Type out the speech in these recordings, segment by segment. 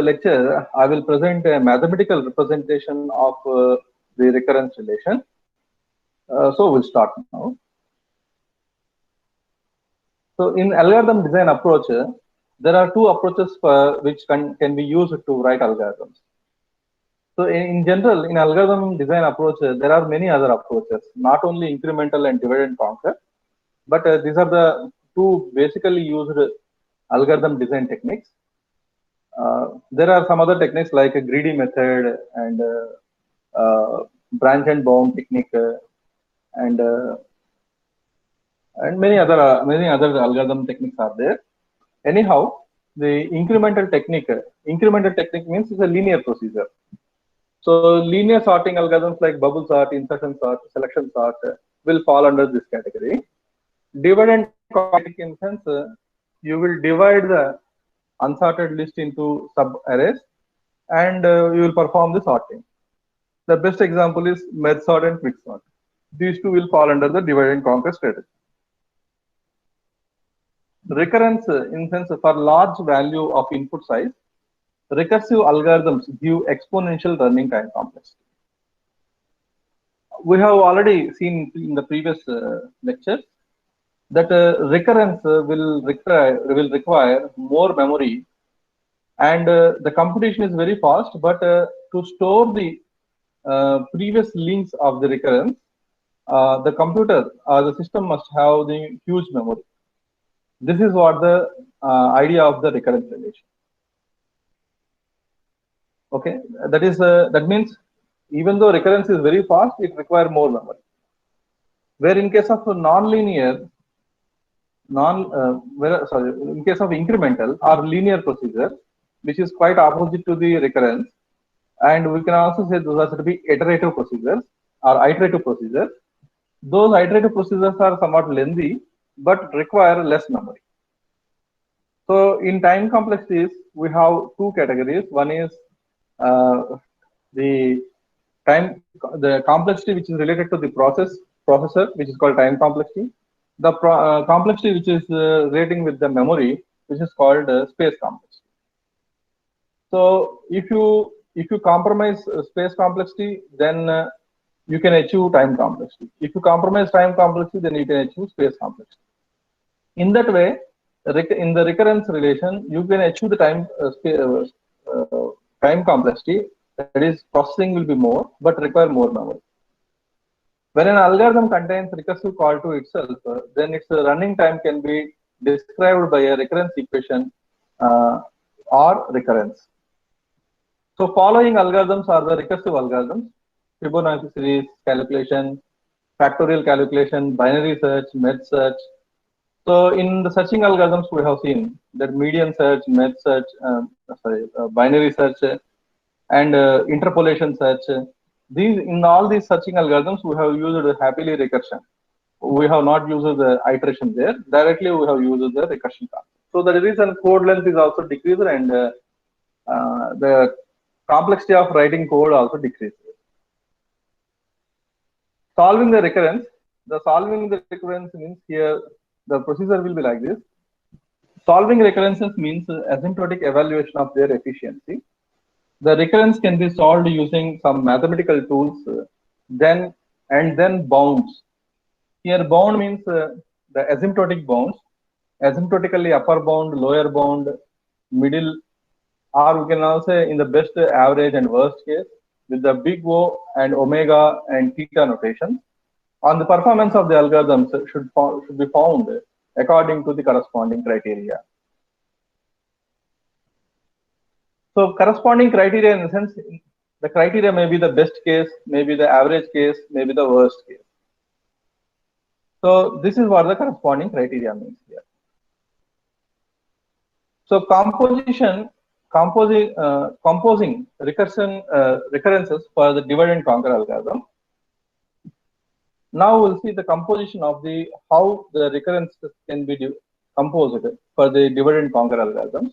lecture, I will present a mathematical representation of the recurrence relation. So we'll start now. So in algorithm design approach, there are two approaches which can be used to write algorithms. So in general, in algorithm design approach, there are many other approaches, not only incremental and divide and conquer, but these are the two basically used algorithm design techniques. There are some other techniques like a greedy method and branch and bound technique and many other algorithm techniques are there. Anyhow, the incremental technique means it's a linear procedure. So linear sorting algorithms like bubble sort, insertion sort, selection sort will fall under this category. Divide and conquer in sense you will divide the unsorted list into sub arrays and you will perform the sorting. The best example is merge sort and quick sort. These two will fall under the divide and conquer strategy. Recurrence in sense for large value of input size, recursive algorithms give exponential running time complexity. We have already seen in the previous lecture that recurrence will require more memory, and the computation is very fast. But to store the previous links of the recurrence, the computer or the system must have the huge memory. This is what the idea of the recurrence relation. Okay, that means even though recurrence is very fast, it requires more memory. Where in case of non-linear, in case of incremental or linear procedure, which is quite opposite to the recurrence, and we can also say those are to be iterative procedures or iterative procedures. Those iterative procedures are somewhat lengthy but require less memory. So in time complexities, we have two categories. One is the complexity which is related to the processor, which is called time complexity. The complexity which is relating with the memory, which is called space complexity. So if you compromise space complexity, then you can achieve time complexity. If you compromise time complexity, then you can achieve space complexity. In that way, in the recurrence relation, you can achieve the time complexity. That is, processing will be more, but require more memory. When an algorithm contains recursive call to itself, then its running time can be described by a recurrence equation or recurrence. So following algorithms are the recursive algorithms: Fibonacci series calculation, factorial calculation, binary search, merge search. So in the searching algorithms, we have seen that median search, merge search, binary search, and interpolation search. In all these searching algorithms, we have used happily recursion. We have not used the iteration there. Directly, we have used the recursion concept. So the reason code length is also decreased, and the complexity of writing code also decreases. Solving the recurrence. Solving the recurrence means here the procedure will be like this. Solving recurrences means asymptotic evaluation of their efficiency. The recurrence can be solved using some mathematical tools, then bounds. Here bound means the asymptotic bounds, asymptotically upper bound, lower bound, middle, or we can also say in the best, average, and worst case with the big O and omega and theta notation. On the performance of the algorithms should be found according to the corresponding criteria. So corresponding criteria in the sense, the criteria may be the best case, maybe the average case, maybe the worst case. So this is what the corresponding criteria means here. So composing recurrences for the divide and conquer algorithm. Now we'll see the composition of how the recurrences can be composed for the divide and conquer algorithms.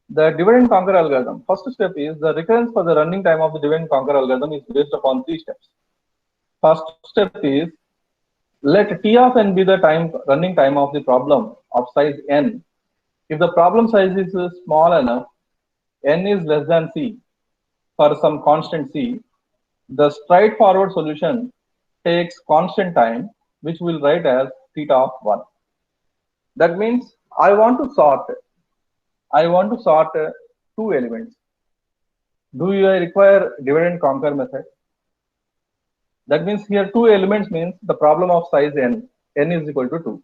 The divide and conquer algorithm, first step is the recurrence for the running time of the divide and conquer algorithm is based upon 3 steps. First step is let T of n be the running time of the problem of size n. If the problem size is small enough, n is less than c for some constant c, the straightforward solution takes constant time, which we'll write as theta of 1. That means I want to sort two elements. Do you require divide and conquer method? That means here two elements means the problem of size n is equal to 2.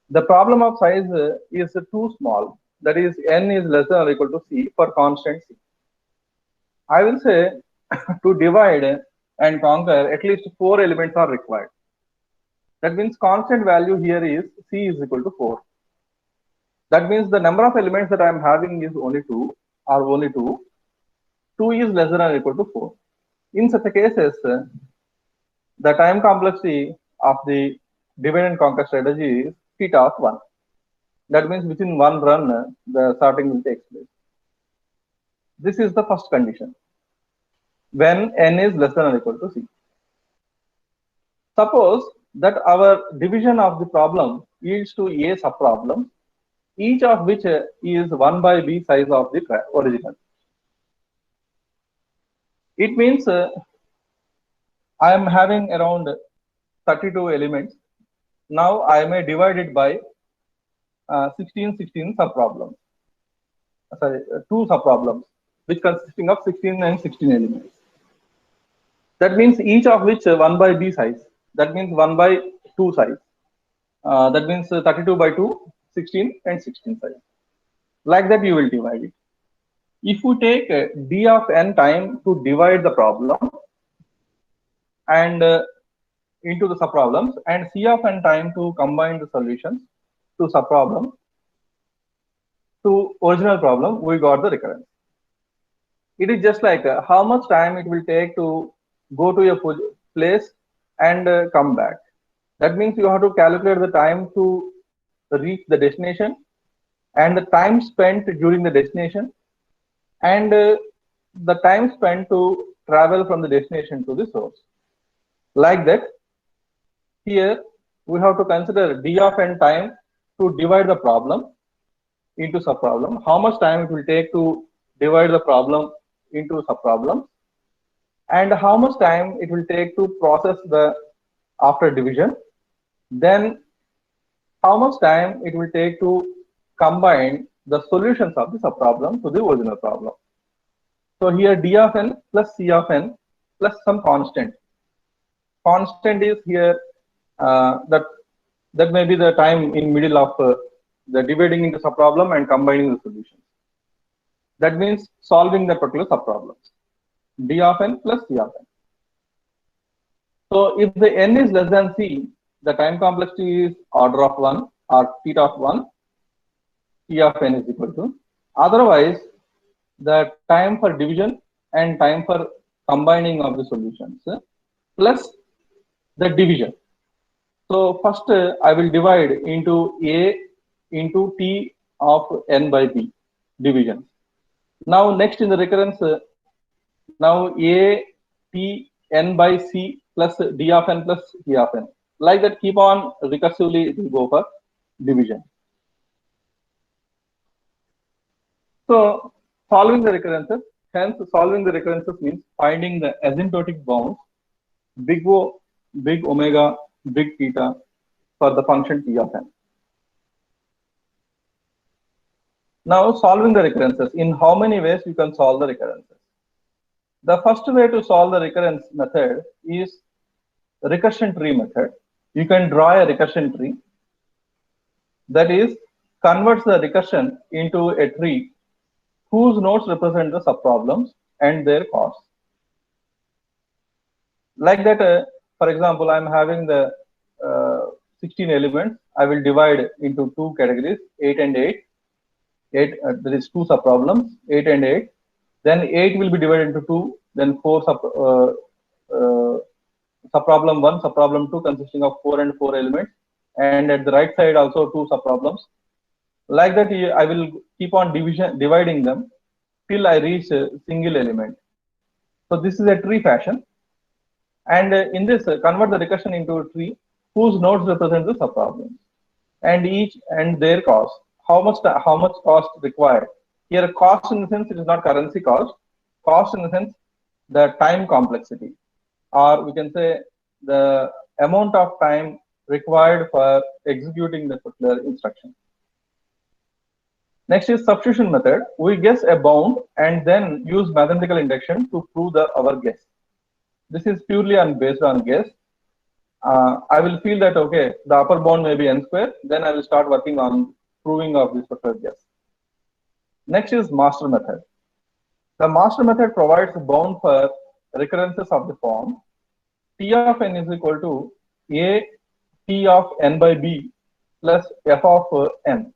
The problem of size is too small, that is n is less than or equal to c for constant c. I will say to divide and conquer at least 4 elements are required. That means constant value here is c is equal to 4. That means the number of elements that I am having is only 2 or only 2. 2 is less than or equal to 4. In such cases, the time complexity of the divide and conquer strategy is theta of 1. That means within one run, the sorting will take place. This is the first condition when n is less than or equal to c. Suppose that our division of the problem yields to a subproblem, each of which is 1 by b size of the original. It means I am having around 32 elements. Now I may divide it by 16 subproblems. Sorry, 2 subproblems, which consisting of 16 and 16 elements. That means each of which 1 by b size. That means 1 by 2 size. That means 32 by 2, 16 and 16 size. Like that you will divide it. If we take d of n time to divide the problem and into the subproblems and c of n time to combine the solutions to subproblem to original problem, we got the recurrence. It is just like how much time it will take to go to a place and come back. That means you have to calculate the time to reach the destination and the time spent during the destination and the time spent to travel from the destination to the source. Like that, here we have to consider d of n time to divide the problem into subproblem, how much time it will take to divide the problem into subproblems, and how much time it will take to process the after division, then how much time it will take to combine the solutions of the subproblem to the original problem. So here d of n plus c of n plus some constant. Constant is here that may be the time in middle of the dividing into subproblem and combining the solutions. That means solving the particular subproblems. D of n plus c of n. So if the n is less than c, the time complexity is order of 1 or theta of 1, c of n is equal to. Otherwise, the time for division and time for combining of the solutions plus the division. So first I will divide into a into t of n by b division. Now next in the recurrence, now a t n by c plus d of n plus c of n. Like that, keep on recursively it will go for division. So solving the recurrences, hence solving the recurrences means finding the asymptotic bounds big O, big omega, big theta for the function t of n. Now solving the recurrences, in how many ways you can solve the recurrences? The first way to solve the recurrence method is recursion tree method. You can draw a recursion tree, that is converts the recursion into a tree whose nodes represent the subproblems and their costs. Like that, for example, I am having the 16 elements. I will divide into two categories, 8 and 8. There is 2 subproblems, 8 and 8. Then 8 will be divided into 2. Then 4 subproblem 1, subproblem 2 consisting of 4 and 4 elements. And at the right side also 2 subproblems. Like that, I will keep on dividing them till I reach a single element. So this is a tree fashion. And in this, convert the recursion into a tree whose nodes represent the subproblems and each and their cost. How much cost required? Here, cost in the sense it is not currency cost. Cost in the sense the time complexity, or we can say the amount of time required for executing the particular instruction. Next is substitution method. We guess a bound and then use mathematical induction to prove our guess. This is purely based on guess. I will feel that, okay, the upper bound may be n square, then I will start working on proving of this particular guess. Next is master method. The master method provides a bound for recurrences of the form T of n is equal to a T of n by b plus f of n,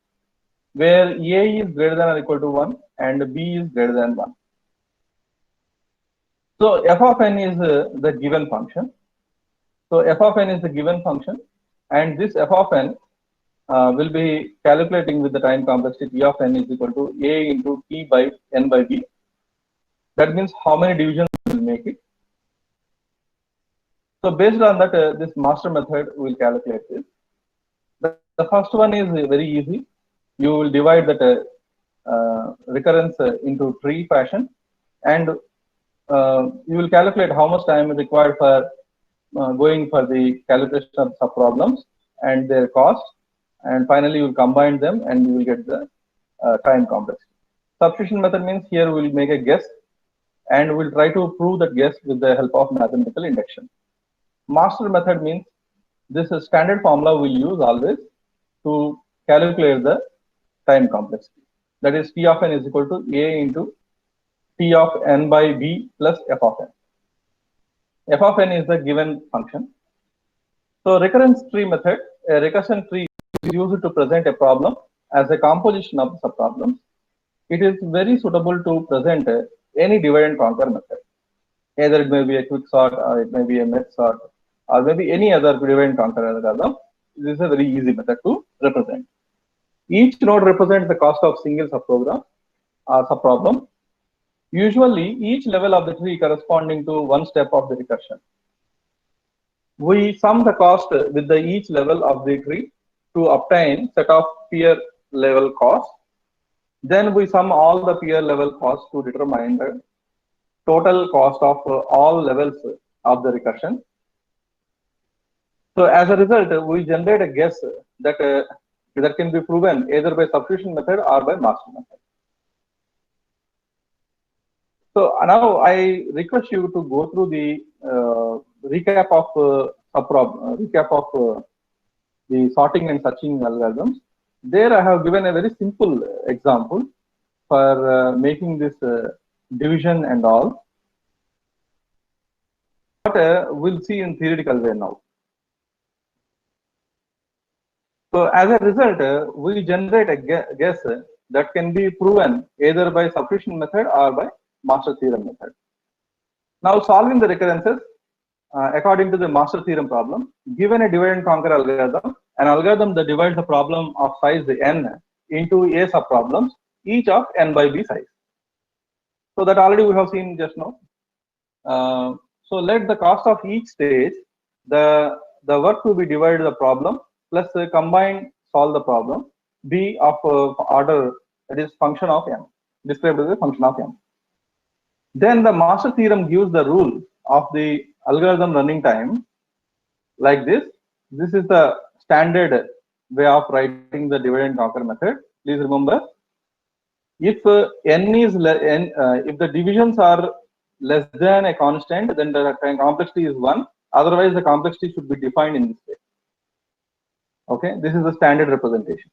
where a is greater than or equal to 1 and b is greater than 1. So f of n is the given function. So f of n is the given function, and this f of n will be calculating with the time complexity T of n is equal to a into t by n by b. That means how many divisions will make it. So based on that, this master method will calculate this. The first one is very easy. You will divide that recurrence into tree fashion, and you will calculate how much time is required for going for the calculation of subproblems and their cost, and finally you will combine them and you will get the time complexity. Substitution method means here we will make a guess and we will try to prove that guess with the help of mathematical induction. Master method means this standard formula we will use always to calculate the time complexity. That is, T of n is equal to a into T of n by b plus f of n. F of n is the given function. So recurrence tree method, a recursion tree is used to present a problem as a composition of subproblems. It is very suitable to present any divide and conquer method. Either it may be a quick sort, or it may be a merge sort, or maybe any other divide and conquer algorithm. This is a very easy method to represent. Each node represents the cost of single subprogram or subproblem. Usually, each level of the tree corresponding to one step of the recursion. We sum the cost with each level of the tree to obtain set of peer level costs. Then we sum all the peer level costs to determine the total cost of all levels of the recursion. So as a result, we generate a guess that that can be proven either by substitution method or by master method. So now I request you to go through the recap of the sorting and searching algorithms. There I have given a very simple example for making this division and all. But we'll see in theoretical way now. So as a result, we generate a guess that can be proven either by substitution method or by master theorem method. Now solving the recurrences according to the master theorem problem, given a divide and conquer algorithm, an algorithm that divides the problem of size n into a subproblems, each of n by b size. So that already we have seen just now. So let the cost of each stage, the work to be divided the problem plus combine solve the problem be of order, that is function of n, described as a function of n. Then the master theorem gives the rule of the algorithm running time like this. This is the standard way of writing the divide and conquer method. Please remember, if n is if the divisions are less than a constant, then the complexity is 1. Otherwise, the complexity should be defined in this way. Okay, this is the standard representation.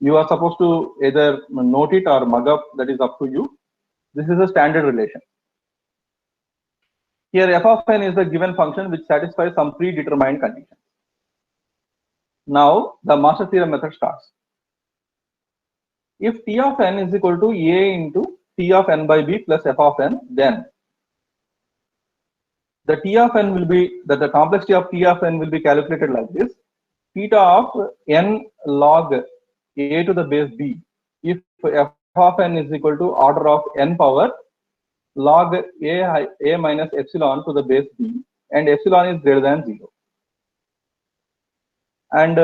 You are supposed to either note it or mug up, that is up to you. This is a standard relation. Here f of n is the given function which satisfies some predetermined conditions. Now the master theorem method starts. If T of n is equal to a into T of n by b plus f of n, then the T of n will be, that the complexity of T of n will be calculated like this: theta of n log a to the base b, if f of n is equal to order of n power log a minus epsilon to the base b, and epsilon is greater than 0. And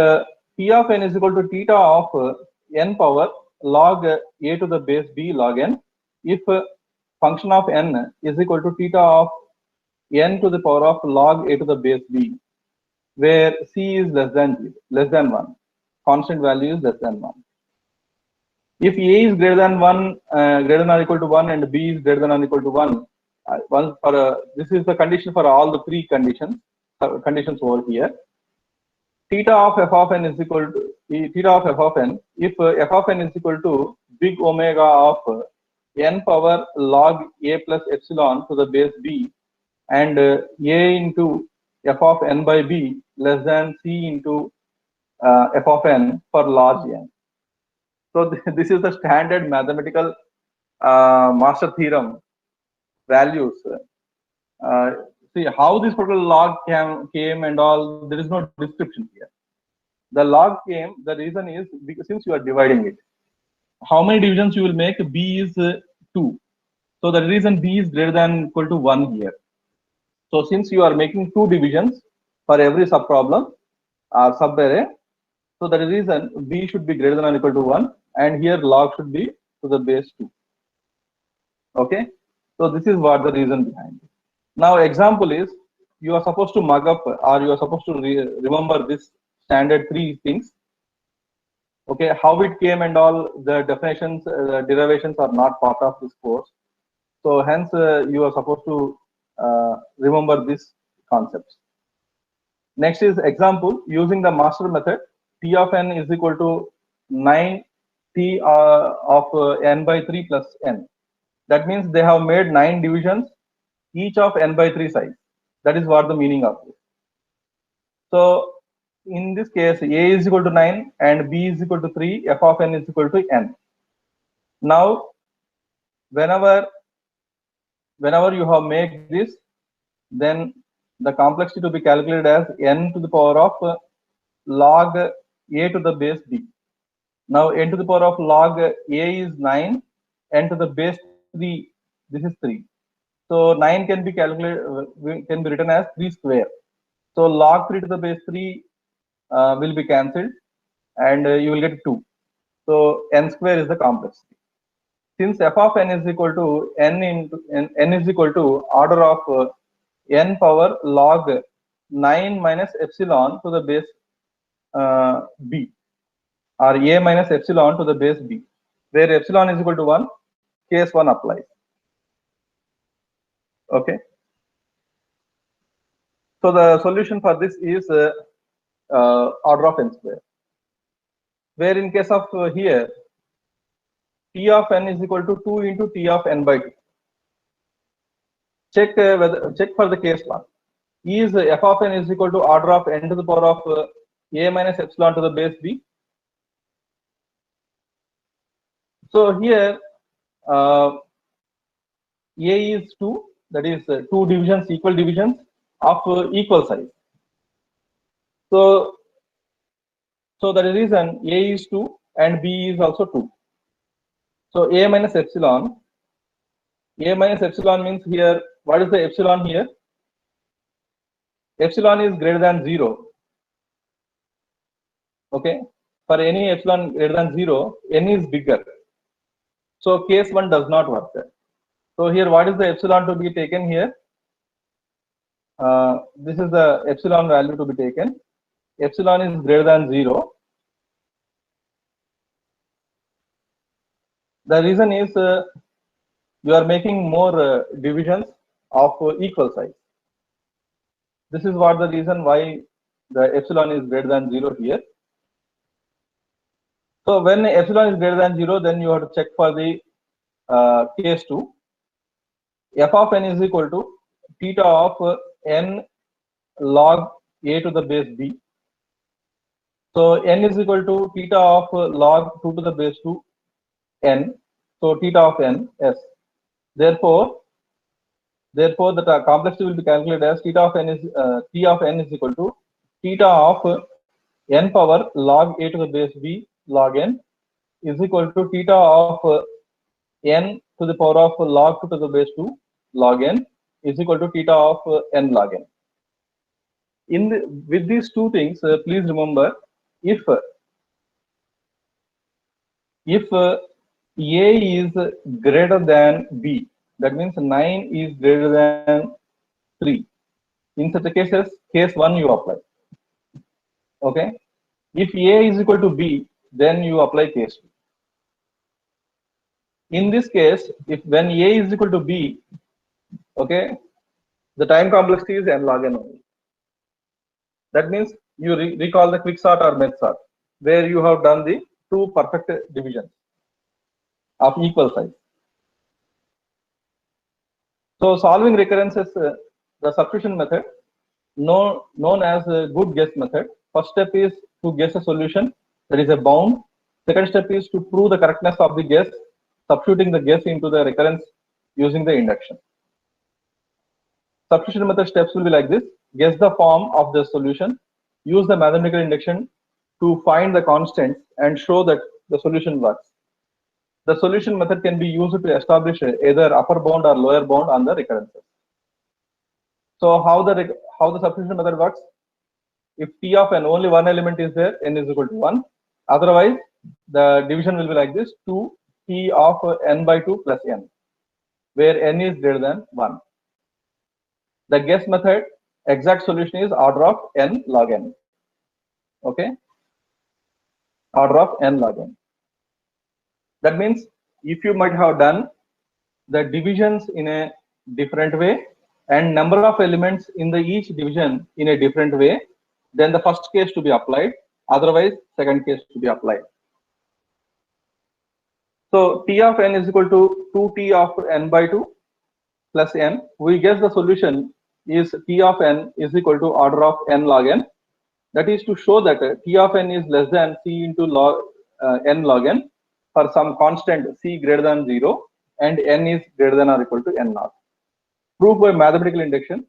T of n is equal to theta of n power log a to the base b log n if function of n is equal to theta of n to the power of log a to the base b, where c is less than 1, constant value is less than 1. If a is greater than 1, greater than or equal to 1, and b is greater than or equal to 1, this is the condition for all the three conditions over here. Theta of f of n is equal to theta of f of n if f of n is equal to big omega of n power log a plus epsilon to the base b, and a into f of n by b less than c into f of n for large n. So this is the standard mathematical master theorem values. See how this particular log came and all. There is no description here. The log came. The reason is because since you are dividing it, how many divisions you will make? B is 2. So the reason B is greater than equal to 1 here. So since you are making 2 divisions for every subproblem or subarray, so that is reason B should be greater than or equal to 1, and here log should be to the base 2. Okay, so this is what the reason behind it. Now example is you are supposed to mug up, or you are supposed to remember this standard 3 things. Okay, how it came and all the definitions, derivations are not part of this course. So hence you are supposed to remember these concepts. Next is example using the master method. T of n is equal to 9 t of n by 3 plus n. That means they have made 9 divisions, each of n by 3 size. That is what the meaning of this. So in this case, a is equal to 9 and b is equal to 3, f of n is equal to n. Now, whenever you have made this, then the complexity to be calculated as n to the power of log a to the base b. Now n to the power of log a is 9, n to the base 3, this is 3. So 9 can be calculated, can be written as 3 square. So log 3 to the base 3 will be cancelled, and you will get 2. So n square is the complexity. Since f of n is equal to n is equal to order of n power log 9 minus epsilon to the base b, or a minus epsilon to the base b, where epsilon is equal to 1, case 1 applies. Okay. So the solution for this is order of n square, where in case of here, t of n is equal to 2 into t of n by 2. Check for the case 1. Is f of n is equal to order of n to the power of a minus epsilon to the base b. So here a is 2, that is 2 divisions, equal divisions of equal size. So that is reason a is 2 and b is also 2. So a minus epsilon means here, what is the epsilon here? Epsilon is greater than 0. Okay, for any epsilon greater than 0, n is bigger. So case 1 does not work there. So here, what is the epsilon to be taken here? This is the epsilon value to be taken. Epsilon is greater than 0. The reason is you are making more divisions of equal size. This is what the reason why the epsilon is greater than 0 here. So when epsilon is greater than 0, then you have to check for the case 2. F of n is equal to theta of n log a to the base b. So n is equal to theta of log 2 to the base 2 n. So theta of n s. Therefore the complexity will be calculated as theta of n is t of n is equal to theta of n power log a to the base b log n is equal to theta of n to the power of log 2 to the base 2 log n is equal to theta of n log n. With these two things, please remember, if if A is greater than B, that means 9 is greater than 3. In such a cases, case 1 you apply. Okay. If A is equal to B, then you apply case 2. In this case, if when A is equal to B, okay, the time complexity is n log n only. That means you recall the quick sort or merge sort, where you have done the two perfect divisions of equal size. So solving recurrences, the substitution method, known as a good guess method. First step is to guess a solution, that is a bound. Second step is to prove the correctness of the guess, substituting the guess into the recurrence using the induction. Substitution method steps will be like this: guess the form of the solution, use the mathematical induction to find the constants and show that the solution works. The solution method can be used to establish either upper bound or lower bound on the recurrences. So how the substitution method works? If T of n, only one element is there, n is equal to 1. Otherwise, the division will be like this: 2 T of n by 2 plus n, where n is greater than 1. The guess method, exact solution is order of n log n. Okay, order of n log n. That means if you might have done the divisions in a different way and number of elements in the each division in a different way, then the first case to be applied, otherwise second case to be applied. So T of n is equal to 2T of n by 2 plus n. We guess the solution is T of n is equal to order of n log n. That is to show that T of n is less than C into log n log n for some constant C greater than 0 and n is greater than or equal to n naught. Proof by mathematical induction.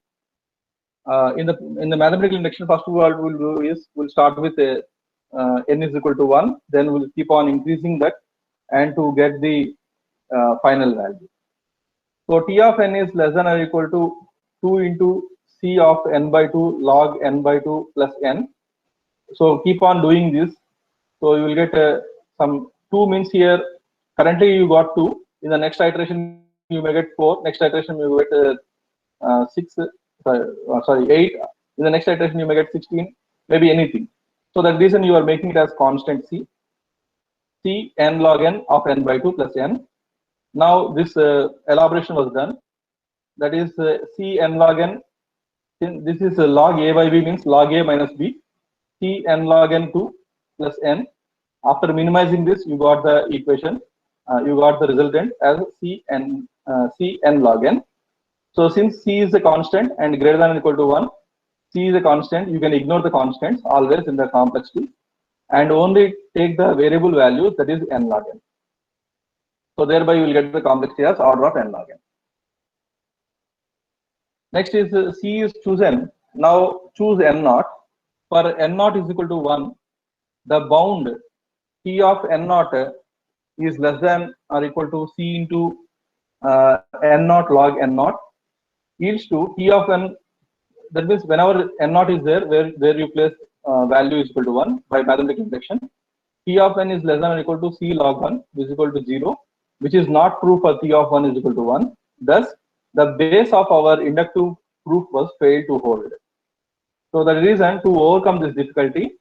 In the mathematical induction, first of all we'll do is we'll start with n is equal to 1, then we'll keep on increasing that and to get the final value. So T of n is less than or equal to 2 into C of n by 2 log n by 2 plus n. So keep on doing this. So you will get some 2 means here. Currently you got 2. In the next iteration you may get 4. Next iteration you will get 6. Sorry, 8. In the next iteration you may get 16. Maybe anything. So that reason you are making it as constant C. C n log n of n by 2 plus n. Now this elaboration was done. That is C n log n. This is log a by b, means log a minus b. C n log n 2 plus n. After minimizing this, you got the equation. You got the resultant as C n log n. So since C is a constant and greater than or equal to 1, C is a constant, you can ignore the constants always in the complexity and only take the variable value, that is n log n. So thereby you will get the complexity as order of n log n. Next is C is chosen. Now choose n naught. For n naught is equal to 1, the bound T of n naught is less than or equal to C into n naught log n naught yields to T of n. That means whenever n naught is there, where you place value is equal to 1 by mathematical induction, T of n is less than or equal to C log 1 is equal to 0, which is not true for T of 1 is equal to 1. Thus, the base of our inductive proof was failed to hold. So the reason to overcome this difficulty,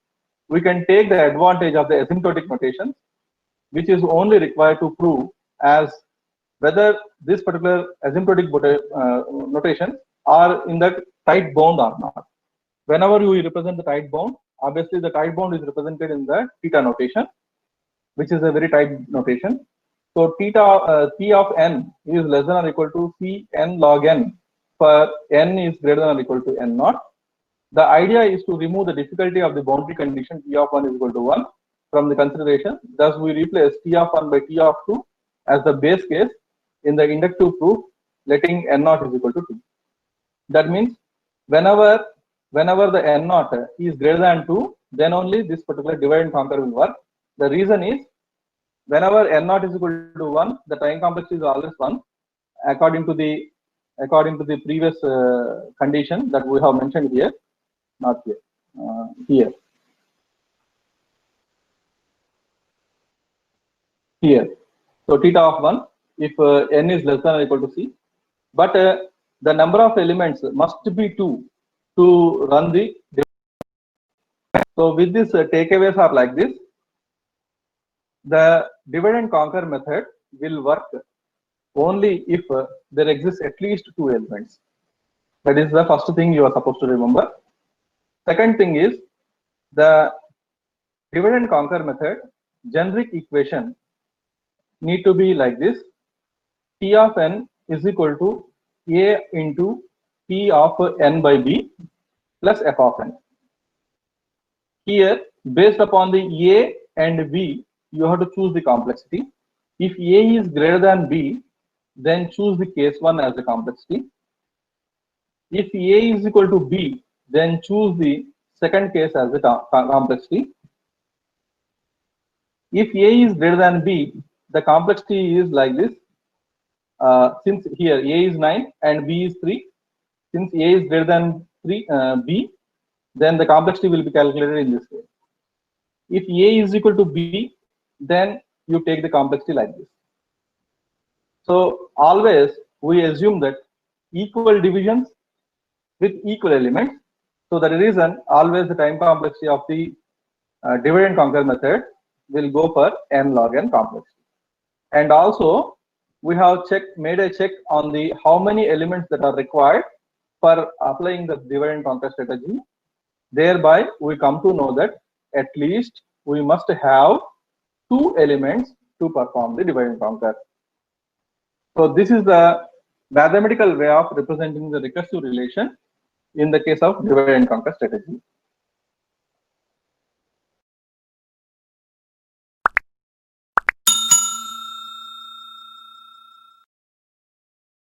we can take the advantage of the asymptotic notation, which is only required to prove as whether this particular asymptotic notation are in the tight bound or not. Whenever you represent the tight bound, obviously the tight bound is represented in the theta notation, which is a very tight notation. So theta P of n is less than or equal to C n log n for n is greater than or equal to n naught. The idea is to remove the difficulty of the boundary condition T of 1 is equal to 1 from the consideration. Thus we replace T of 1 by T of 2 as the base case in the inductive proof, letting n naught is equal to 2. That means whenever the n naught is greater than 2, then only this particular divide and conquer will work. The reason is whenever n naught is equal to 1, the time complexity is always 1 according to the previous condition that we have mentioned here, not here, here. here. So theta of 1 if n is less than or equal to c, but the number of elements must be 2 to run the. So with this takeaways are like this. The divide and conquer method will work only if there exists at least 2 elements. That is the first thing you are supposed to remember. Second thing is the divide and conquer method generic equation need to be like this. P of n is equal to a into P of n by b plus f of n. Here, based upon the a and b, you have to choose the complexity. If a is greater than b, then choose the case 1 as the complexity. If a is equal to b, then choose the second case as the complexity. If a is greater than b, the complexity is like this. Since here a is 9 and b is 3, since a is greater than b, then the complexity will be calculated in this way. If a is equal to b, then you take the complexity like this. So always we assume that equal divisions with equal elements. So that reason always the time complexity of the divide and conquer method will go for n log n complexity. And also we have made a check on the how many elements that are required for applying the divide and conquer strategy. Thereby we come to know that at least we must have 2 elements to perform the divide and conquer. So this is the mathematical way of representing the recursive relation in the case of divide and conquer strategy.